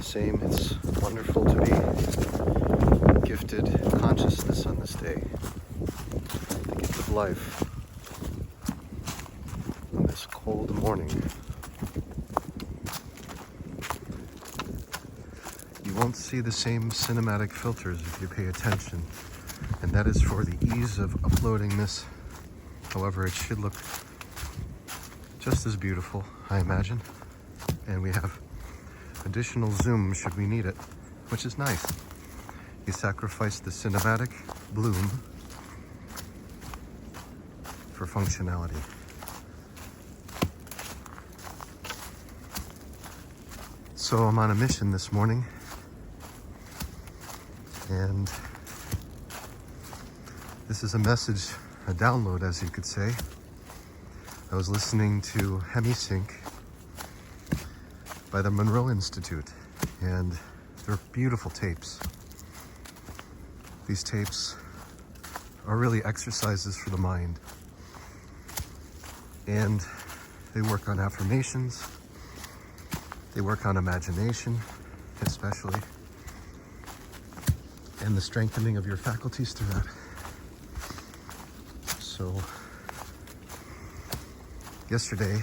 same, it's wonderful to be gifted consciousness on this day. The gift of life on this cold morning. You won't see the same cinematic filters if you pay attention, and that is for the ease of uploading this. However, it should look just as beautiful, I imagine. And we have additional zoom should we need it, which is nice. You sacrifice the cinematic bloom for functionality. So I'm on a mission this morning, and this is a message, a download, as you could say. I was listening to Hemisync by the Monroe Institute, and they're beautiful tapes. These tapes are really exercises for the mind, and they work on affirmations, they work on imagination especially, and the strengthening of your faculties through that. So yesterday,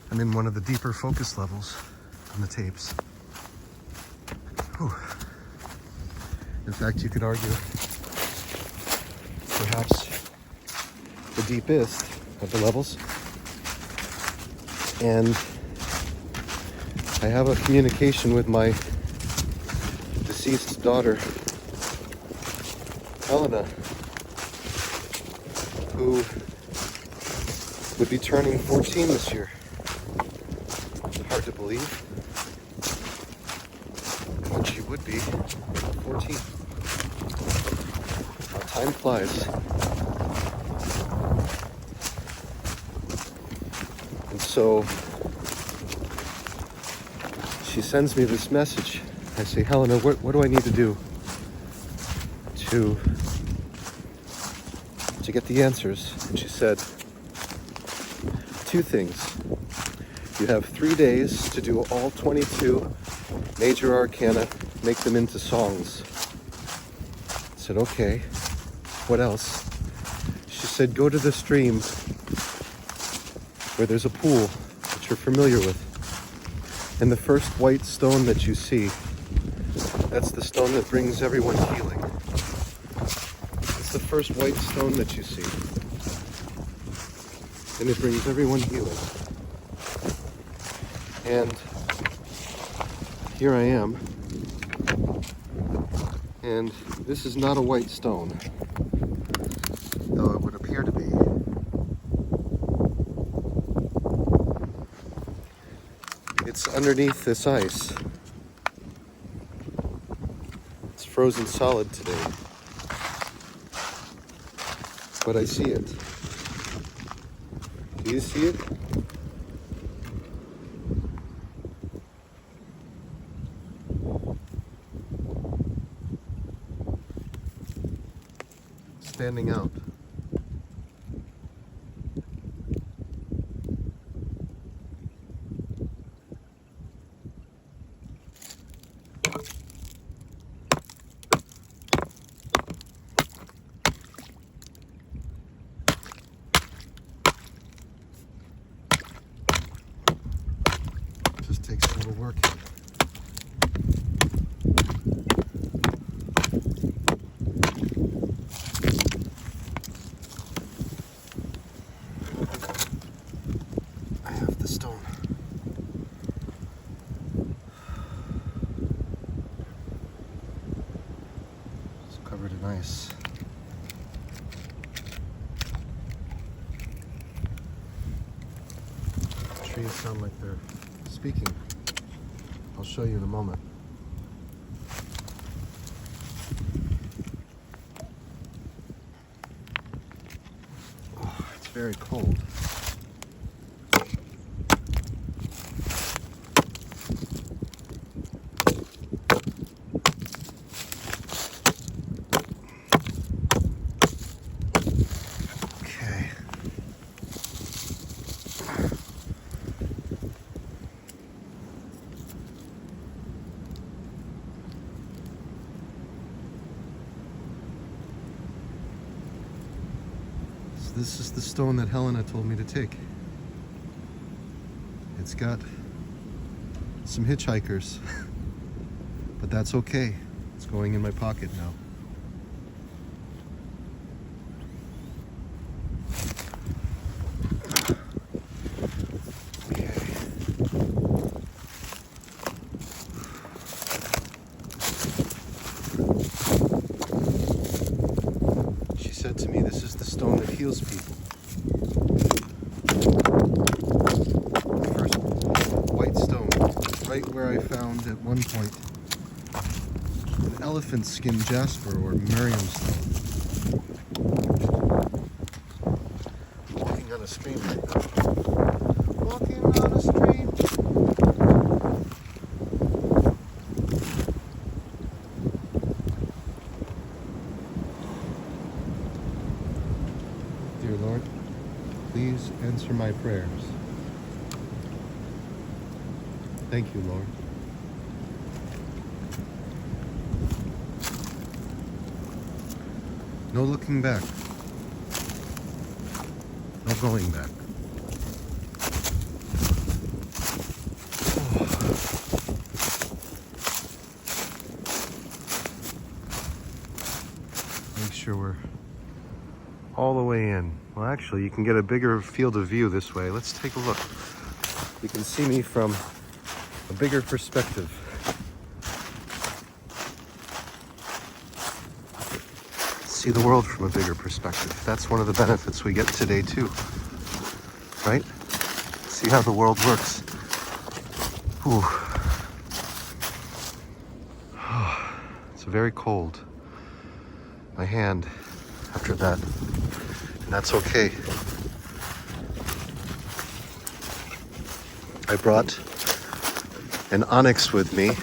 I'm in one of the deeper focus levels on the tapes. Whew. In fact, you could argue perhaps the deepest of the levels. And I have a communication with my deceased daughter, Helena, who would be turning 14 this year. Hard to believe. But she would be 14. How time flies. And so she sends me this message. I say, Helena, what do I need to do to get the answers? And she said, 2 things. You have 3 days to do all 22 major arcana, make them into songs. I said, okay. What else? She said, go to the stream where there's a pool that you're familiar with. And the first white stone that you see, that's the stone that brings everyone healing. It's the first white stone that you see. And it brings everyone healing. And here I am, and this is not a white stone, though it would appear to be. It's underneath this ice. It's frozen solid today, but I see it. Do you see it? Standing out. Just takes a little work. Covered in ice. Trees sound like they're speaking. I'll show you in a moment. Oh, it's very cold. This is the stone that Helena told me to take. It's got some hitchhikers, but that's okay. It's going in my pocket now. She said to me, this is the stone that heals people. First white stone, right where I found at one point an elephant skin jasper or Miriam stone. Walking on a stream right now. Walking on a stream. Dear Lord, please answer my prayers. Thank you, Lord. No looking back. No going back. Make sure we're all the way in. Well, actually, you can get a bigger field of view this way. Let's take a look. You can see me from a bigger perspective. See the world from a bigger perspective. That's one of the benefits we get today too, right? See how the world works. Ooh. It's very cold. My hand after that, and that's okay. I brought an onyx with me.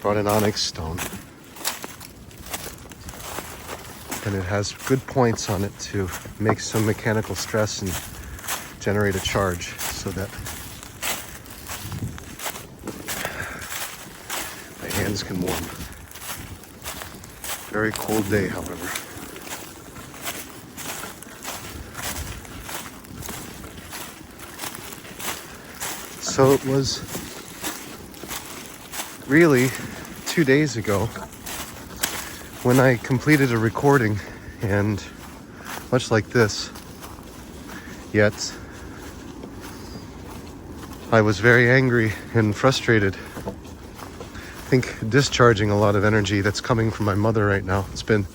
Brought an onyx stone. And it has good points on it to make some mechanical stress and generate a charge so that my hands can warm. Very cold day, however. So it was really 2 days ago when I completed a recording, and much like this, yet I was very angry and frustrated. I think discharging a lot of energy that's coming from my mother right now. It's been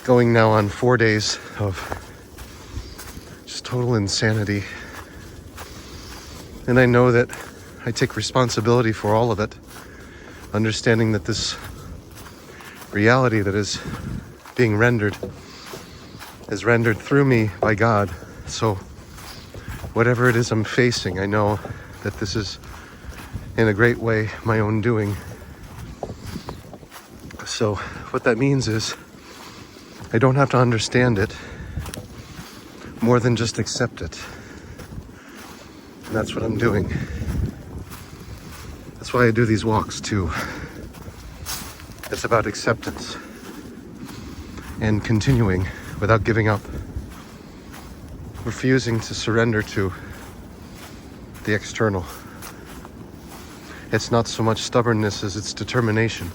going now on 4 days of just total insanity. And I know that I take responsibility for all of it, understanding that this reality that is being rendered is rendered through me by God. So whatever it is I'm facing, I know that this is in a great way my own doing. So what that means is I don't have to understand it more than just accept it. And that's what I'm doing. That's why I do these walks too. It's about acceptance and continuing without giving up, refusing to surrender to the external. It's not so much stubbornness as it's determination.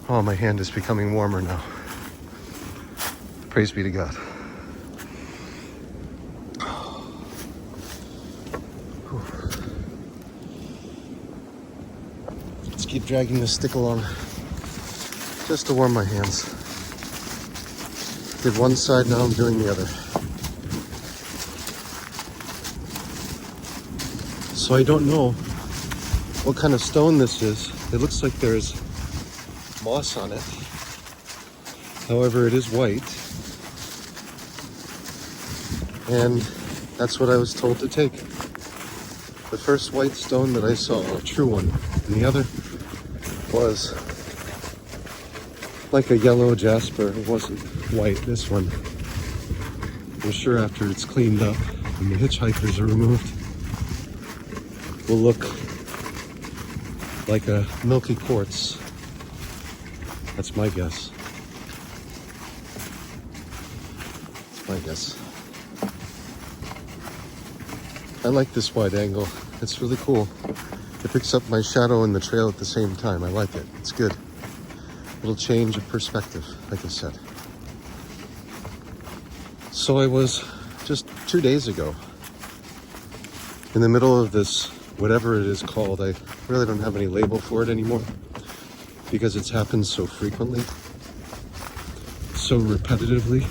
Oh, my hand is becoming warmer now. Praise be to God. Let's keep dragging this stick along just to warm my hands. Did one side, now I'm doing the other. So I don't know what kind of stone this is. It looks like there's moss on it. However, it is white. And that's what I was told to take. The first white stone that I saw, a true one. And the other was like a yellow jasper. It wasn't white, this one. I'm sure after it's cleaned up and the hitchhikers are removed, will look like a milky quartz. That's my guess. That's my guess. I like this wide angle. It's really cool. It picks up my shadow and the trail at the same time. I like it. It's good. Little change of perspective, like I said. So I was just 2 days ago in the middle of this, whatever it is called. I really don't have any label for it anymore because it's happened so frequently, so repetitively,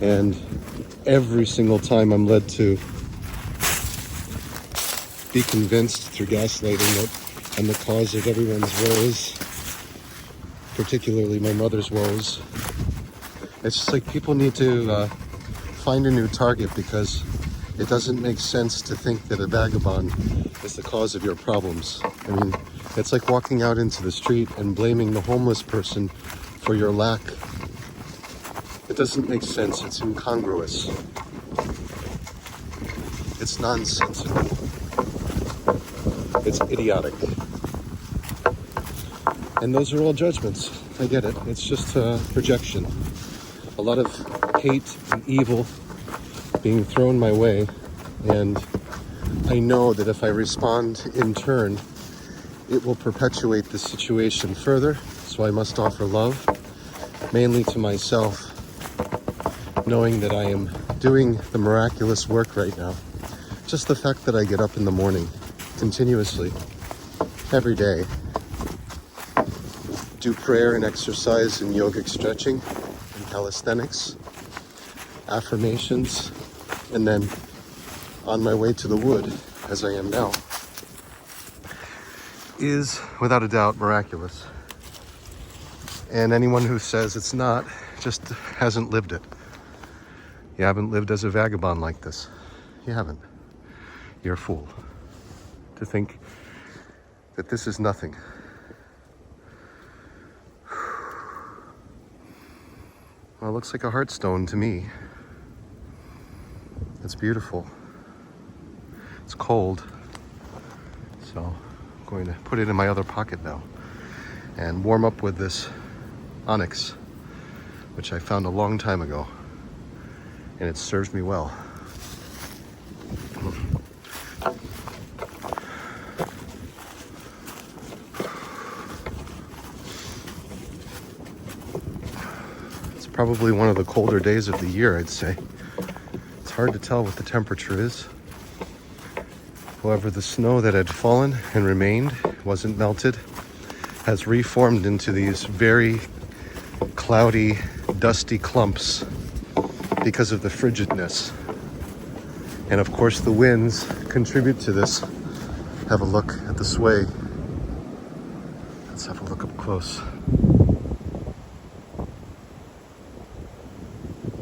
and every single time I'm led to be convinced through gaslighting that I'm the cause of everyone's woes, particularly my mother's woes. It's just like people need to find a new target, because it doesn't make sense to think that a vagabond is the cause of your problems. I mean, it's like walking out into the street and blaming the homeless person for your lack. It doesn't make sense. It's incongruous. It's nonsensical. It's idiotic. And those are all judgments. I get it. It's just a projection. A lot of hate and evil being thrown my way. And I know that if I respond in turn, it will perpetuate the situation further. So I must offer love, mainly to myself, knowing that I am doing the miraculous work right now. Just the fact that I get up in the morning continuously, every day, do prayer and exercise and yogic stretching and calisthenics, affirmations, and then on my way to the wood, as I am now, is without a doubt miraculous. And anyone who says it's not just hasn't lived it. You haven't lived as a vagabond like this. You haven't. You're a fool to think that this is nothing. Well, it looks like a heartstone to me. It's beautiful. It's cold. So I'm going to put it in my other pocket now and warm up with this onyx, which I found a long time ago, and it serves me well. It's probably one of the colder days of the year, I'd say. It's hard to tell what the temperature is. However, the snow that had fallen and remained, wasn't melted, has reformed into these very cloudy, dusty clumps because of the frigidness. And of course the winds contribute to this. Have a look at the sway. Let's have a look up close.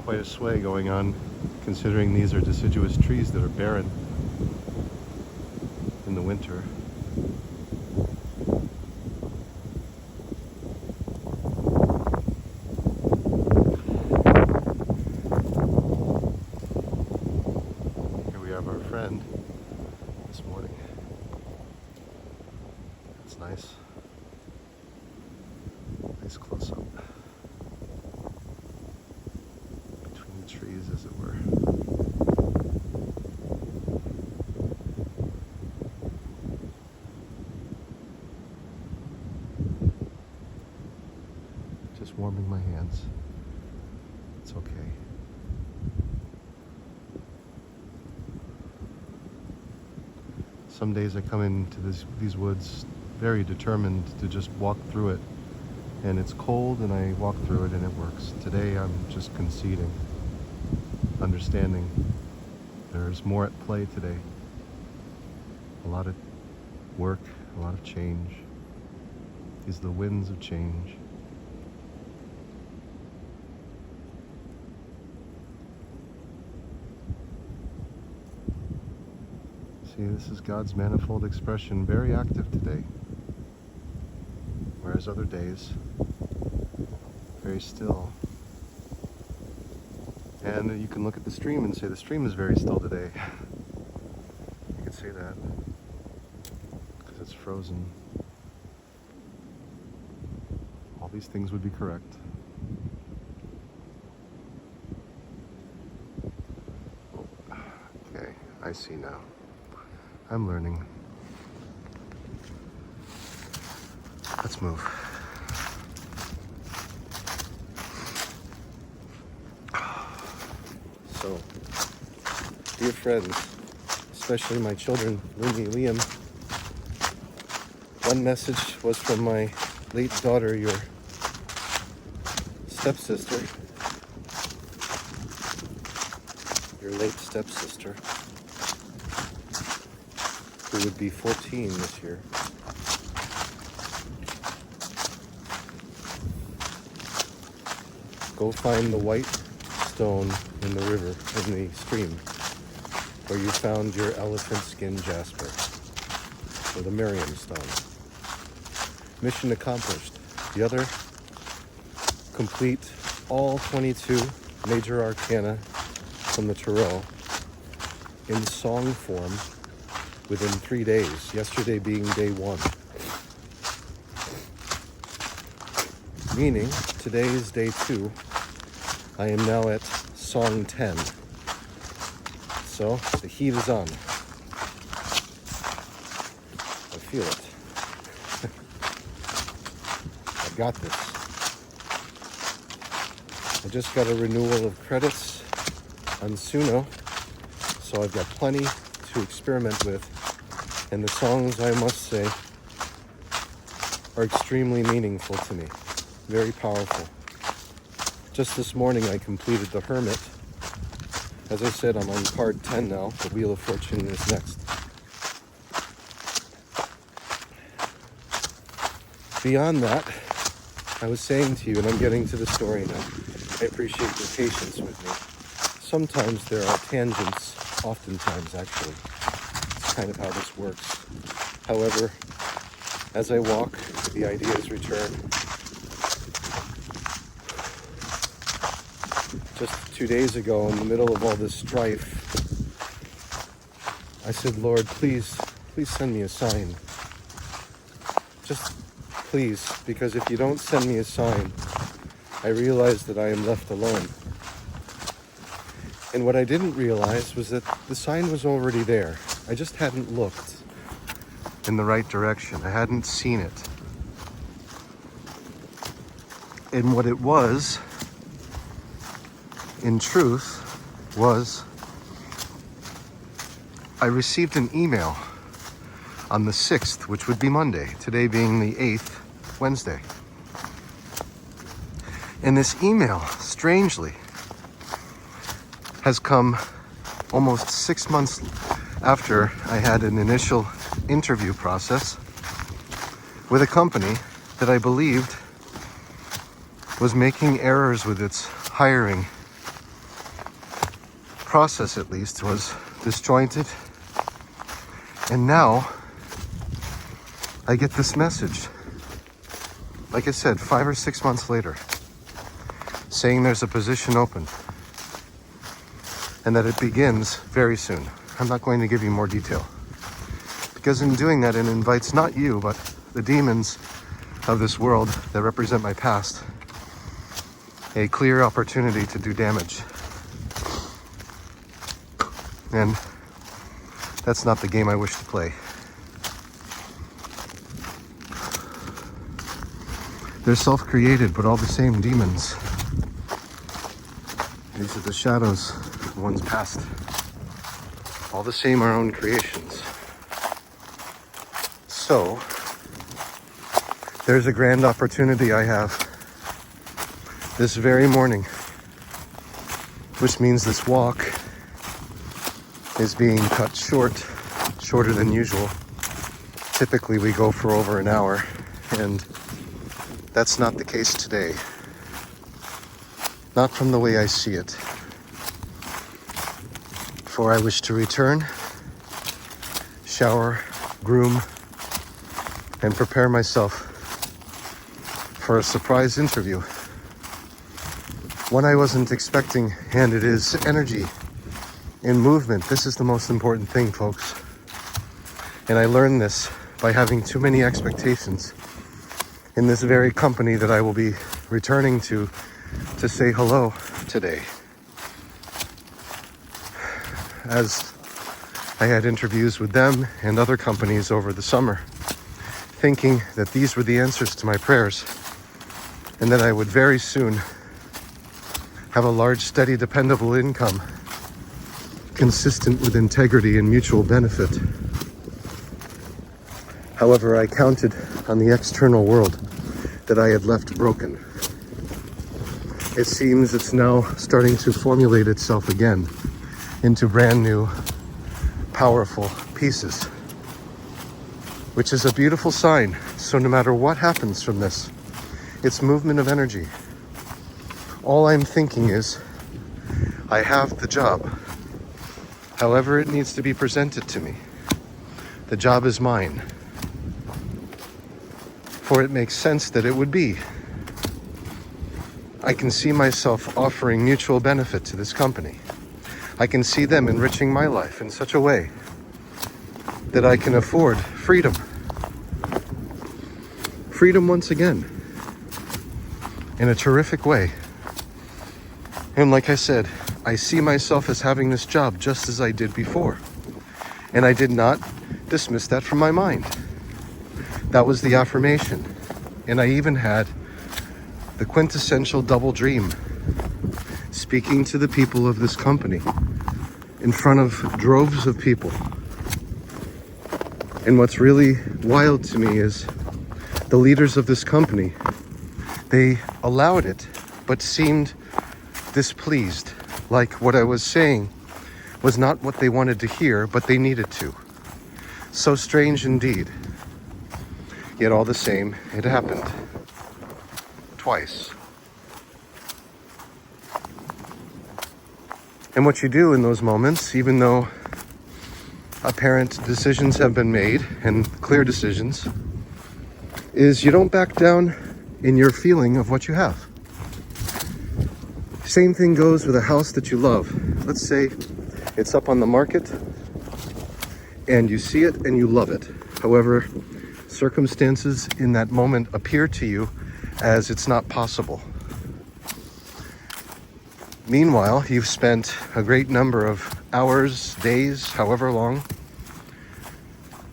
Quite a sway going on, considering these are deciduous trees that are barren in the winter. Here we have our friend this morning. That's nice. Nice close up. Between the trees, as it were. Just warming my hands. It's okay. Some days I come into these woods very determined to just walk through it, and it's cold and I walk through it and it works. Today I'm just conceding, understanding there's more at play today. A lot of work, a lot of change. These are the winds of change. See, this is God's manifold expression, very active today. Whereas other days, very still. And you can look at the stream and say the stream is very still today. You can say that because it's frozen. All these things would be correct. Okay, I see now. I'm learning. Let's move. So, dear friends, especially my children, Lindy, Liam, one message was from my late daughter, your stepsister, your late stepsister, who would be 14 this year. Go find the white stone in the river, in the stream, where you found your elephant skin jasper, or the Miriam stone. Mission accomplished. The other, complete all 22 major arcana from the Tarot in song form within 3 days, yesterday being day 1. Meaning, today is day 2. I am now at song 10. So, the heat is on. I feel it. I got this. I just got a renewal of credits on Suno, so I've got plenty to experiment with. And the songs, I must say, are extremely meaningful to me. Very powerful. Just this morning I completed The Hermit. As I said, I'm on card 10 now. The Wheel of Fortune is next. Beyond that, I was saying to you, and I'm getting to the story now, I appreciate your patience with me. Sometimes there are tangents, oftentimes actually. It's kind of how this works. However, as I walk, the ideas return. Just 2 days ago, in the middle of all this strife, I said, Lord, please send me a sign. Just please, because if you don't send me a sign, I realize that I am left alone. And what I didn't realize was that the sign was already there. I just hadn't looked in the right direction. I hadn't seen it. And what it was, in truth, was I received an email on the 6th, which would be Monday, today being the 8th, Wednesday. And this email, strangely, has come almost 6 months after I had an initial interview process with a company that I believed was making errors with its hiring process, at least, was disjointed. And now I get this message, like I said, 5 or 6 months later, saying there's a position open and that it begins very soon. I'm not going to give you more detail, because in doing that, it invites not you, but the demons of this world that represent my past, a clear opportunity to do damage. And that's not the game I wish to play. They're self-created, but all the same demons. These are the shadows of one's past. All the same, our own creations. So, there's a grand opportunity I have this very morning, which means this walk is being cut shorter than usual. Typically we go for over an hour, and that's not the case today. Not from the way I see it. For I wish to return, shower, groom, and prepare myself for a surprise interview. One I wasn't expecting, and it is energy in movement. This is the most important thing, folks. And I learned this by having too many expectations in this very company that I will be returning to say hello today. As I had interviews with them and other companies over the summer, thinking that these were the answers to my prayers, and that I would very soon have a large, steady, dependable income consistent with integrity and mutual benefit. However, I counted on the external world that I had left broken. It seems it's now starting to formulate itself again into brand new, powerful pieces, which is a beautiful sign. So no matter what happens from this, it's movement of energy. All I'm thinking is, I have the job. However it needs to be presented to me. The job is mine. For it makes sense that it would be. I can see myself offering mutual benefit to this company. I can see them enriching my life in such a way that I can afford freedom. Freedom once again, in a terrific way. And like I said, I see myself as having this job just as I did before. And I did not dismiss that from my mind. That was the affirmation. And I even had the quintessential double dream, speaking to the people of this company in front of droves of people. And what's really wild to me is the leaders of this company, they allowed it, but seemed displeased, like what I was saying was not what they wanted to hear, but they needed to. So strange indeed. Yet all the same, it happened. Twice. And what you do in those moments, even though apparent decisions have been made, and clear decisions, is you don't back down in your feeling of what you have. Same thing goes with a house that you love. Let's say it's up on the market and you see it and you love it. However, circumstances in that moment appear to you as it's not possible. Meanwhile, you've spent a great number of hours, days, however long,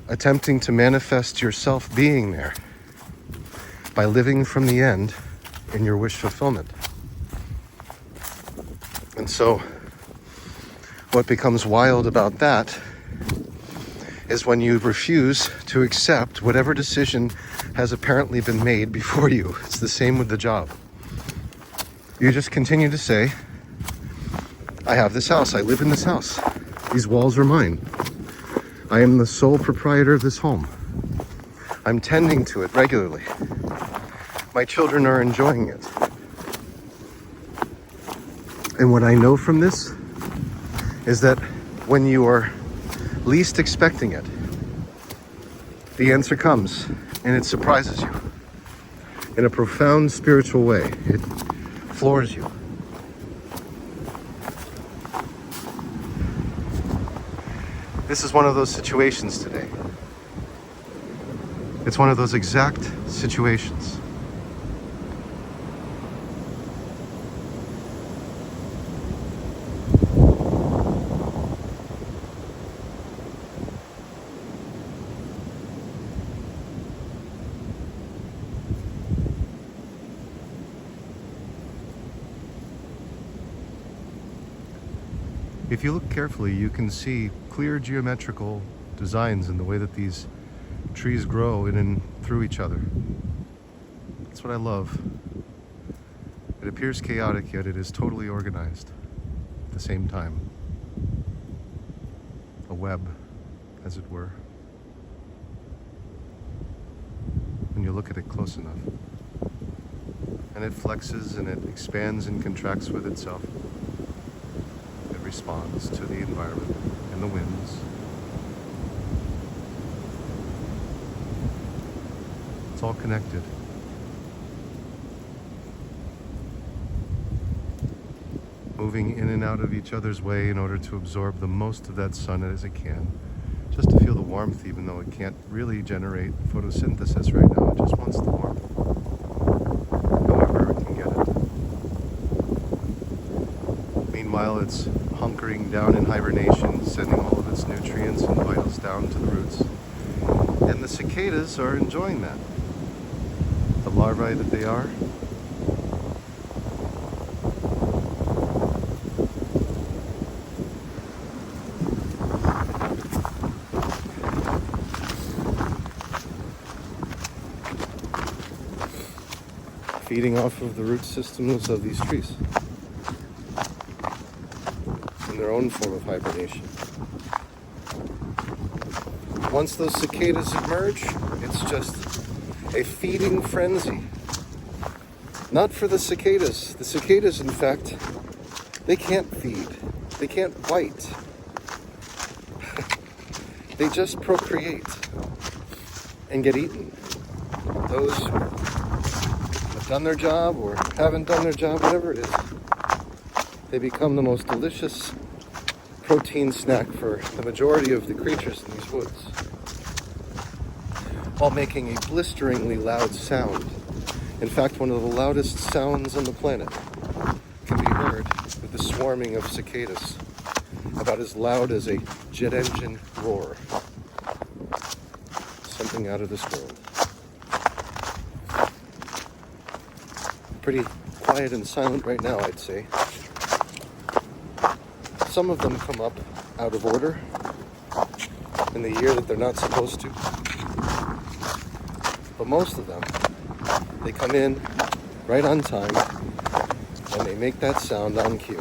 attempting to manifest yourself being there by living from the end in your wish fulfillment. And so what becomes wild about that is when you refuse to accept whatever decision has apparently been made before you. It's the same with the job. You just continue to say, I have this house, I live in this house. These walls are mine. I am the sole proprietor of this home. I'm tending to it regularly. My children are enjoying it. And what I know from this is that when you are least expecting it, the answer comes and it surprises you in a profound spiritual way. It floors you. This is one of those situations today. It's one of those exact situations. If you look carefully, you can see clear geometrical designs in the way that these trees grow in and through each other. That's what I love. It appears chaotic, yet it is totally organized at the same time. A web, as it were. When you look at it close enough. And it flexes and it expands and contracts with itself. It responds to the environment and the winds. It's all connected. Moving in and out of each other's way in order to absorb the most of that sun as it can, just to feel the warmth, even though it can't really generate photosynthesis right now. It just wants the warmth. However it can get it. Meanwhile, it's hunkering down in hibernation, sending all of its nutrients and vitals down to the roots. And the cicadas are enjoying that. The larvae that they are. Feeding off of the root systems of these trees in their own form of hibernation. Once those cicadas emerge, it's just a feeding frenzy. Not for the cicadas. The cicadas, in fact, they can't feed. They can't bite. They just procreate and get eaten. Those who have done their job or haven't done their job, whatever it is, they become the most delicious protein snack for the majority of the creatures in these woods, while making a blisteringly loud sound. In fact, one of the loudest sounds on the planet can be heard with the swarming of cicadas, about as loud as a jet engine roar. Something out of this world. Pretty quiet and silent right now, I'd say. Some of them come up out of order in the year that they're not supposed to. But most of them, they come in right on time and they make that sound on cue.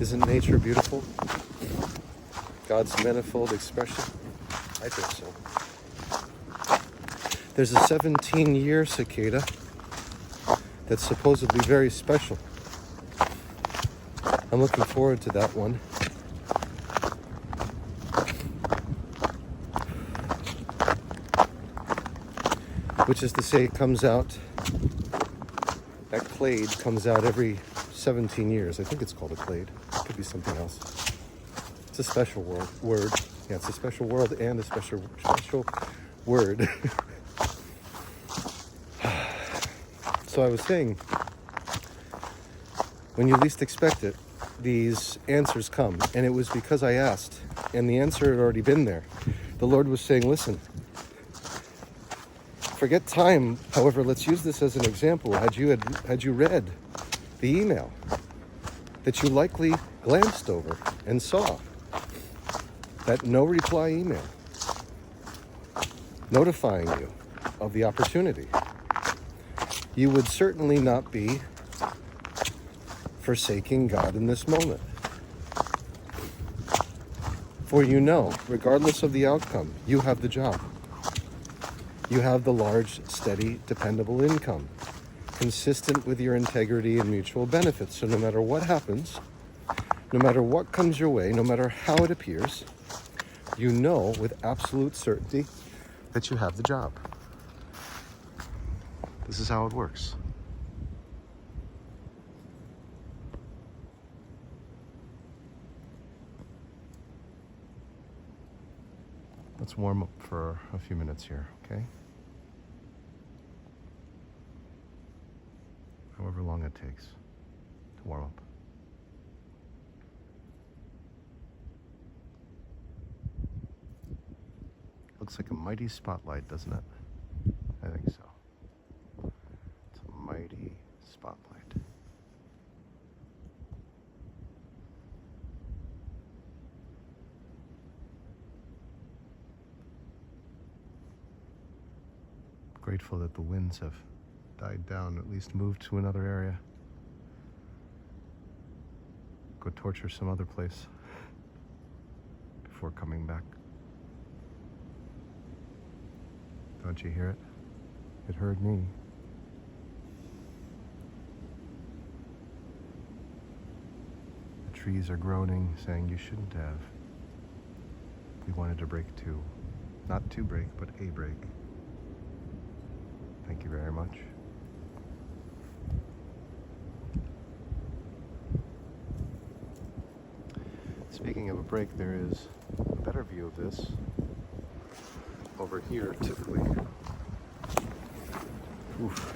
Isn't nature beautiful? God's manifold expression? I think so. There's a 17-year cicada that's supposedly very special. I'm looking forward to that one. Which is to say, it comes out, that clade comes out every 17 years. I think it's called a clade. It could be something else. It's a special word. Yeah, it's a special world and a special word. So I was saying, when you least expect it, these answers come. And it was because I asked, and the answer had already been there. The Lord was saying, listen, forget time. However, let's use this as an example. Had you read the email that you likely glanced over and saw, that no reply email notifying you of the opportunity, you would certainly not be forsaking God in this moment. For you know, regardless of the outcome, you have the job. You have the large, steady, dependable income, consistent with your integrity and mutual benefits. So no matter what happens, no matter what comes your way, no matter how it appears, you know with absolute certainty that you have the job. This is how it works. Let's warm up for a few minutes here, okay? However long it takes to warm up. Looks like a mighty spotlight, doesn't it? I think so. It's a mighty spotlight. Grateful that the winds have died down, at least moved to another area. Go torture some other place before coming back. Don't you hear it? It heard me. The trees are groaning, saying you shouldn't have. We wanted to break two. Not two break, but a break. Thank you very much. Speaking of a break, there is a better view of this over here, typically. Oof.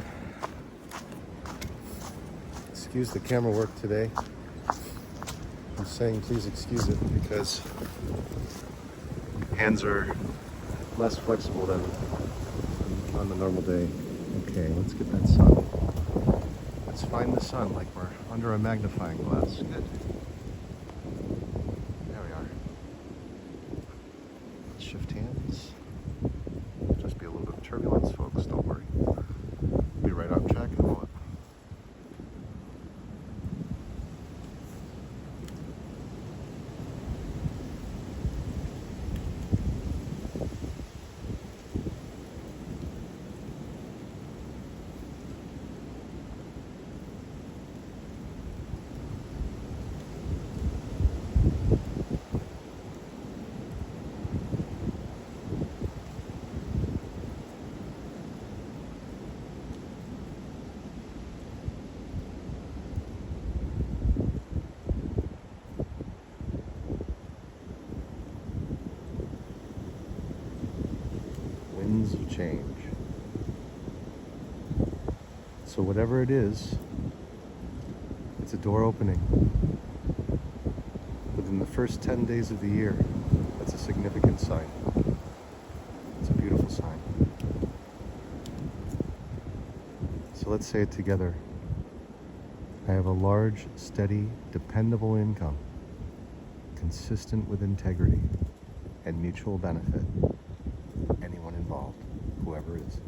Excuse the camera work today. I'm saying please excuse it because hands are less flexible than on the normal day. Okay, let's get that sun. Let's find the sun like we're under a magnifying glass. Good. There we are. Let's shift hands. Just be a little bit of turbulence, folks. Don't worry. Be right on track in a moment. Winds of change. So whatever it is, it's a door opening. Within the first 10 days of the year, that's a significant sign. It's a beautiful sign. So let's say it together. I have a large, steady, dependable income, consistent with integrity and mutual benefit. Anyone involved, whoever it is.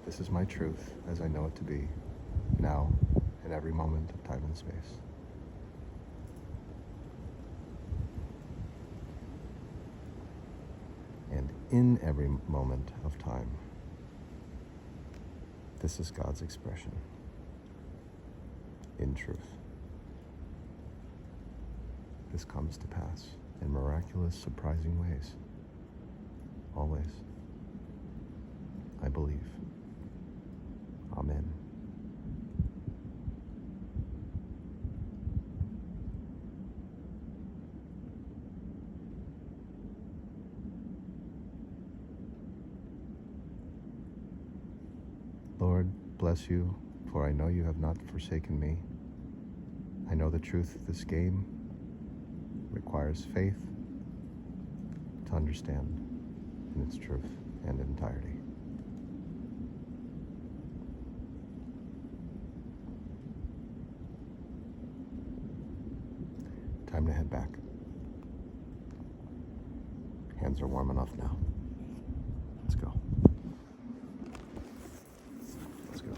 This is my truth as I know it to be, now, in every moment of time and space. And in every moment of time, this is God's expression, in truth. This comes to pass in miraculous, surprising ways. Always. I believe. Amen. Lord, bless you, for I know you have not forsaken me. I know the truth of this game requires faith to understand in its truth and entirety. Time to head back. Hands are warm enough now. Let's go. Let's go.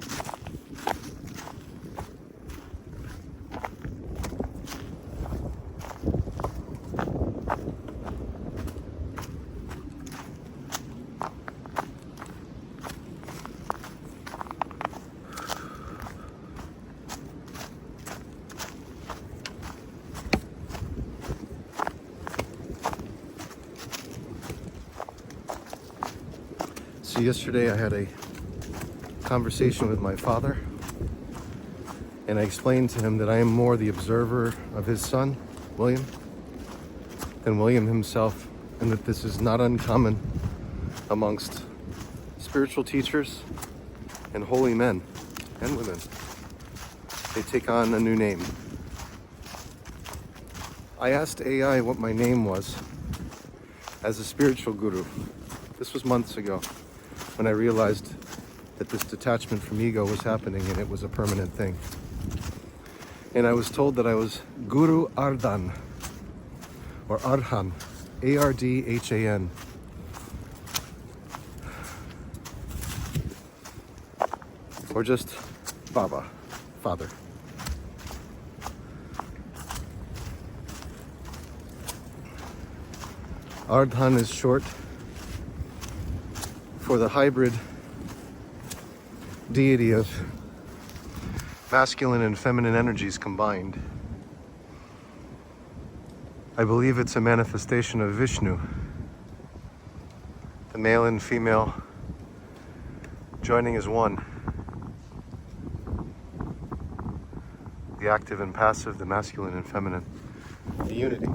So yesterday I had a conversation with my father, and I explained to him that I am more the observer of his son, William, than William himself, and that this is not uncommon amongst spiritual teachers and holy men and women. They take on a new name. I asked AI what my name was as a spiritual guru. This was months ago, when I realized that this detachment from ego was happening and it was a permanent thing. And I was told that I was Guru Ardhan, or Ardhan, A-R-D-H-A-N. Or just Baba, Father. Ardhan is short for the hybrid deity of masculine and feminine energies combined. I believe it's a manifestation of Vishnu, the male and female joining as one. The active and passive, the masculine and feminine, the unity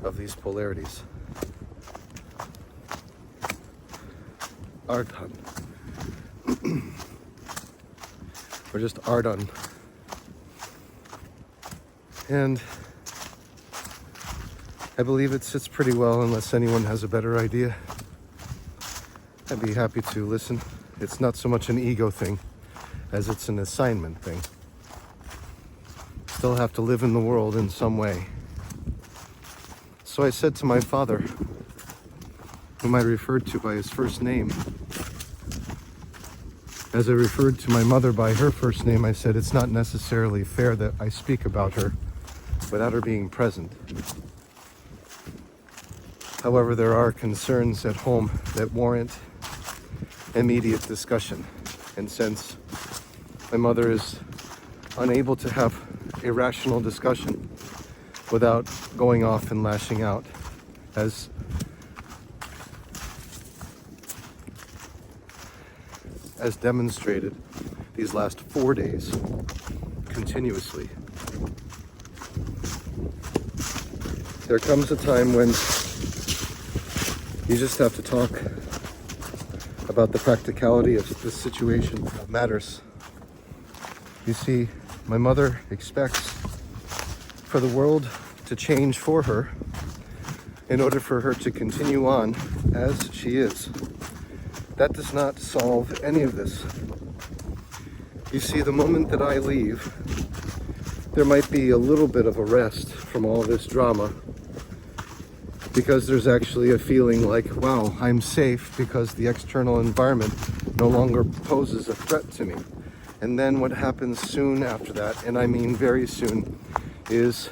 of these polarities. Ardhan. Or just Ardhan. And I believe it sits pretty well unless anyone has a better idea. I'd be happy to listen. It's not so much an ego thing as it's an assignment thing. Still have to live in the world in some way. So I said to my father, whom I referred to by his first name, as I referred to my mother by her first name, I said it's not necessarily fair that I speak about her without her being present. However, there are concerns at home that warrant immediate discussion. And since my mother is unable to have a rational discussion without going off and lashing out, as demonstrated these last 4 days continuously. There comes a time when you just have to talk about the practicality of this situation that matters. You see, my mother expects for the world to change for her in order for her to continue on as she is. That does not solve any of this. You see, the moment that I leave, there might be a little bit of a rest from all this drama, because there's actually a feeling like, wow, I'm safe because the external environment no longer poses a threat to me. And then what happens soon after that, and I mean very soon, is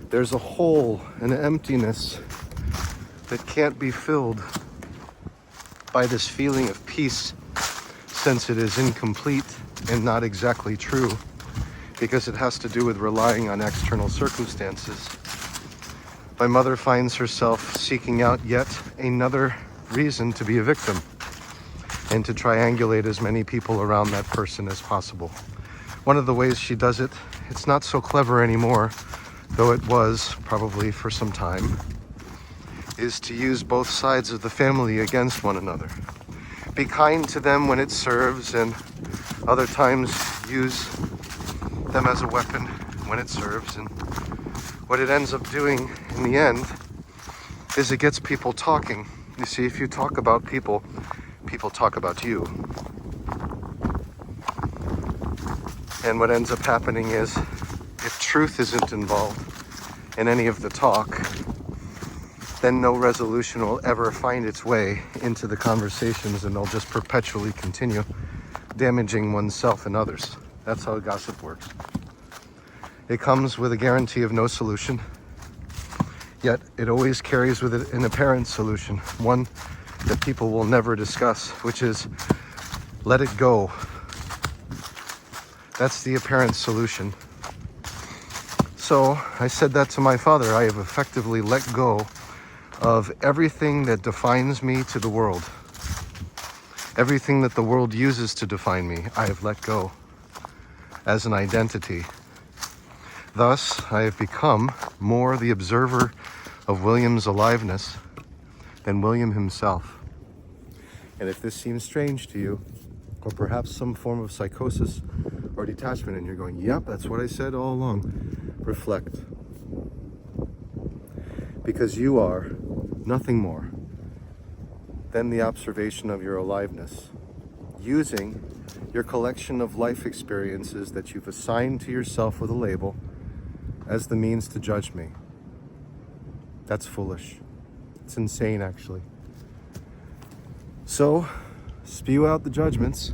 there's a hole, an emptiness that can't be filled by this feeling of peace, since it is incomplete and not exactly true, because it has to do with relying on external circumstances. My mother finds herself seeking out yet another reason to be a victim and to triangulate as many people around that person as possible. One of the ways she does it, it's not so clever anymore, though it was probably for some time, is to use both sides of the family against one another. Be kind to them when it serves, and other times use them as a weapon when it serves. And what it ends up doing in the end is it gets people talking. You see, if you talk about people, people talk about you. And what ends up happening is, if truth isn't involved in any of the talk, then no resolution will ever find its way into the conversations, and they'll just perpetually continue damaging oneself and others. That's how gossip works. It comes with a guarantee of no solution, yet it always carries with it an apparent solution, one that people will never discuss, which is let it go. That's the apparent solution. So I said that to my father. I have effectively let go of everything that defines me to the world. Everything that the world uses to define me, I have let go as an identity. Thus, I have become more the observer of William's aliveness than William himself. And if this seems strange to you, or perhaps some form of psychosis or detachment, and you're going, yep, that's what I said all along, reflect. Because you are nothing more than the observation of your aliveness, using your collection of life experiences that you've assigned to yourself with a label as the means to judge me. That's foolish. It's insane, actually. So, spew out the judgments.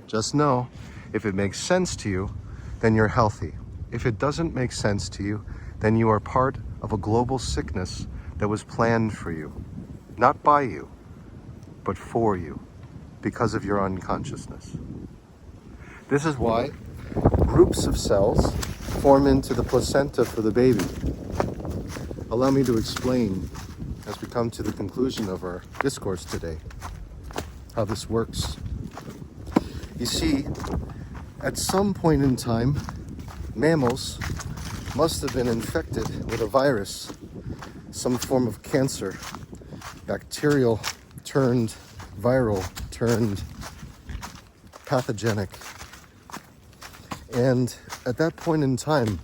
Just know, if it makes sense to you, then you're healthy. If it doesn't make sense to you, then you are part of a global sickness that was planned for you. Not by you, but for you, because of your unconsciousness. This is why groups of cells form into the placenta for the baby. Allow me to explain, as we come to the conclusion of our discourse today, how this works. You see, at some point in time, mammals must have been infected with a virus, some form of cancer, bacterial turned viral turned pathogenic. And at that point in time,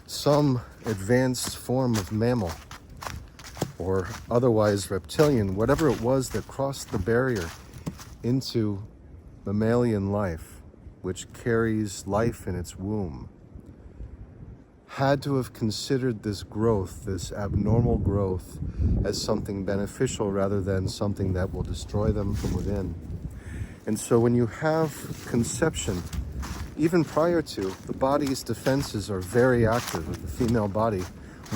some advanced form of mammal or otherwise reptilian, whatever it was that crossed the barrier into mammalian life, which carries life in its womb, had to have considered this growth, this abnormal growth, as something beneficial rather than something that will destroy them from within. And so when you have conception, even prior to, the body's defenses are very active of the female body,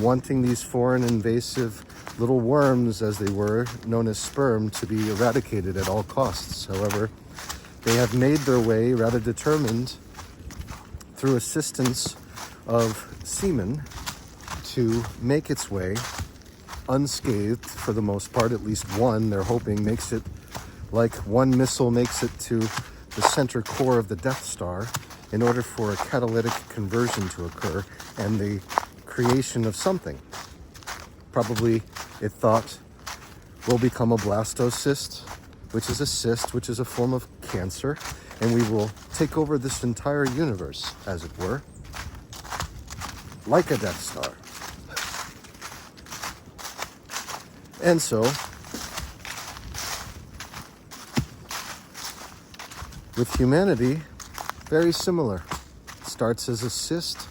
wanting these foreign invasive little worms, as they were, known as sperm, to be eradicated at all costs. However, they have made their way, rather determined, through assistance of semen, to make its way unscathed for the most part. At least one, they're hoping, makes it like one missile makes it to the center core of the Death Star in order for a catalytic conversion to occur and the creation of something. Probably, it thought, will become a blastocyst, which is a cyst, which is a form of cancer, and we will take over this entire universe, as it were, like a Death Star. And so, with humanity, very similar. It starts as a cyst,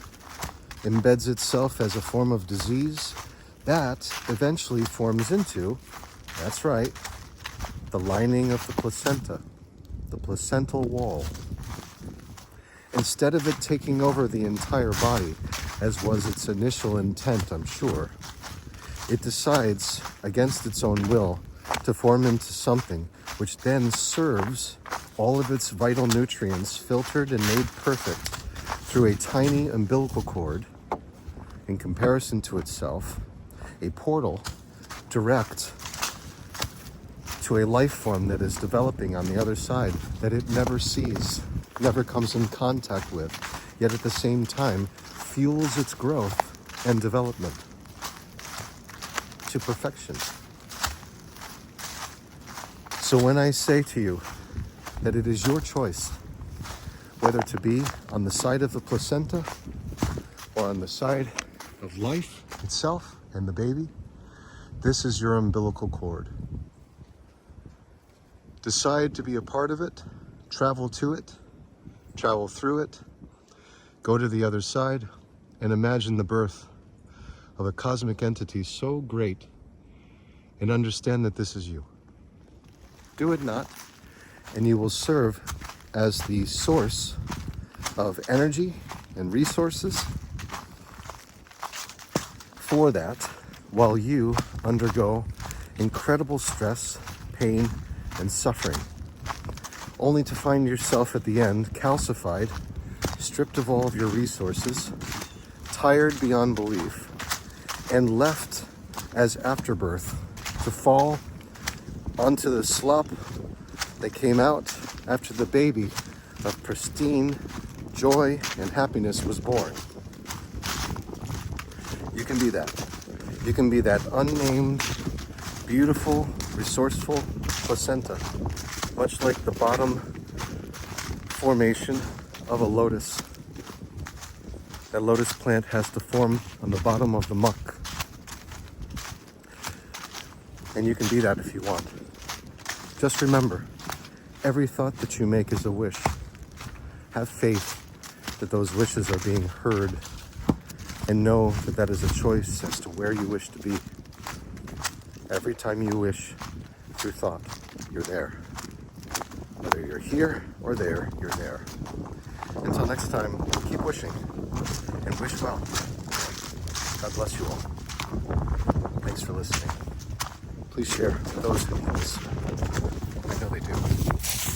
embeds itself as a form of disease, that eventually forms into, that's right, the lining of the placenta, the placental wall. Instead of it taking over the entire body, as was its initial intent, I'm sure, it decides, against its own will, to form into something which then serves all of its vital nutrients, filtered and made perfect through a tiny umbilical cord, in comparison to itself, a portal direct to a life form that is developing on the other side, that it never sees, never comes in contact with, yet at the same time fuels its growth and development to perfection. So when I say to you that it is your choice whether to be on the side of the placenta or on the side of life itself and the baby, this is your umbilical cord. Decide to be a part of it, travel to it, travel through it, go to the other side, and imagine the birth of a cosmic entity so great, and understand that this is you. Do it not, and you will serve as the source of energy and resources for that, while you undergo incredible stress, pain, and suffering, only to find yourself at the end calcified, stripped of all of your resources, tired beyond belief, and left as afterbirth to fall onto the slop that came out after the baby of pristine joy and happiness was born. You can be that. You can be that unnamed, beautiful, resourceful placenta, much like the bottom formation of a lotus. That lotus plant has to form on the bottom of the muck. And you can be that if you want. Just remember, every thought that you make is a wish. Have faith that those wishes are being heard, and know that that is a choice as to where you wish to be. Every time you wish through thought, you're there. Whether you're here or there, you're there. Until next time, keep wishing and wish well. God bless you all. Thanks for listening. Please share with those who need this. I know they do.